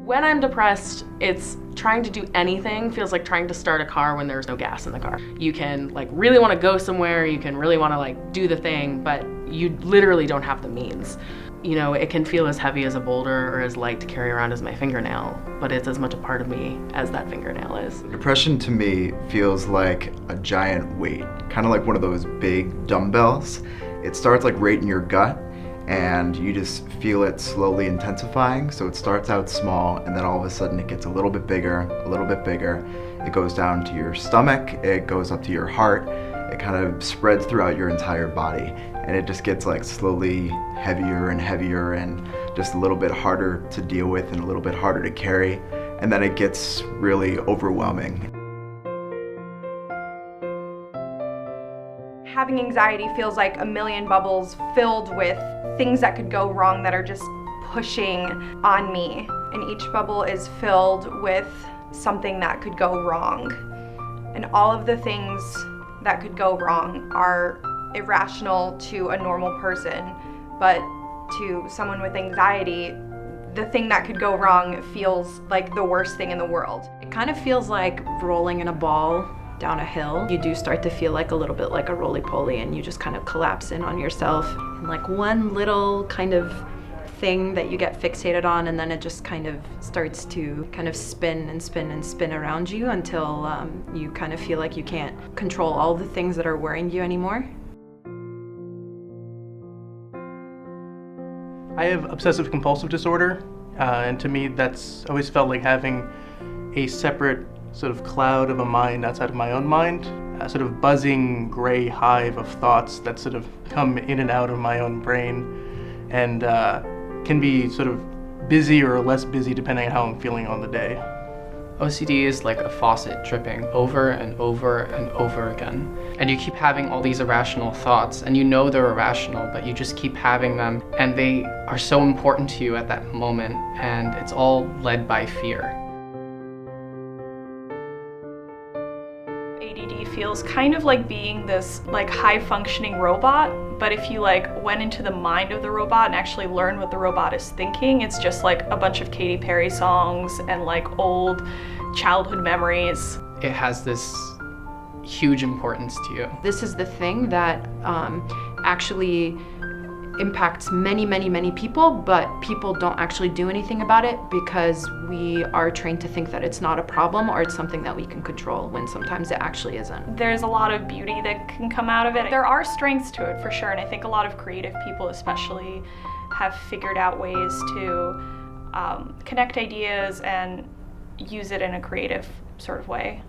When I'm depressed, it's trying to do anything feels like trying to start a car when there's no gas in the car. You can like really want to go somewhere, you can really want to like do the thing, but you literally don't have the means. You know, it can feel as heavy as a boulder or as light to carry around as my fingernail, but it's as much a part of me as that fingernail is. Depression to me feels like a giant weight, kind of like one of those big dumbbells. It starts like right in your gut, and you just feel it slowly intensifying. So it starts out small, and then all of a sudden it gets a little bit bigger, a little bit bigger. It goes down to your stomach, it goes up to your heart, it kind of spreads throughout your entire body. And it just gets like slowly heavier and heavier and just a little bit harder to deal with and a little bit harder to carry. And then it gets really overwhelming. Having anxiety feels like a million bubbles filled with things that could go wrong that are just pushing on me. And each bubble is filled with something that could go wrong. And all of the things that could go wrong are irrational to a normal person, but to someone with anxiety, the thing that could go wrong feels like the worst thing in the world. It kind of feels like rolling in a ball down a hill. You do start to feel like a little bit like a roly-poly, and you just kind of collapse in on yourself. And like one little kind of thing that you get fixated on, and then it just kind of starts to kind of spin and spin and spin around you until you kind of feel like you can't control all the things that are worrying you anymore. I have obsessive compulsive disorder, and to me that's always felt like having a separate sort of cloud of a mind outside of my own mind, a sort of buzzing gray hive of thoughts that sort of come in and out of my own brain and can be sort of busy or less busy depending on how I'm feeling on the day. OCD is like a faucet dripping over and over and over again. And you keep having all these irrational thoughts, and you know they're irrational, but you just keep having them, and they are so important to you at that moment, and it's all led by fear. ADD feels kind of like being this like high-functioning robot, but if you like went into the mind of the robot and actually learned what the robot is thinking, it's just like a bunch of Katy Perry songs and like old childhood memories. It has this huge importance to you. This is the thing that actually impacts many, many, many people, but people don't actually do anything about it because we are trained to think that it's not a problem or it's something that we can control, when sometimes it actually isn't. There's a lot of beauty that can come out of it. There are strengths to it for sure, and I think a lot of creative people especially have figured out ways to connect ideas and use it in a creative sort of way.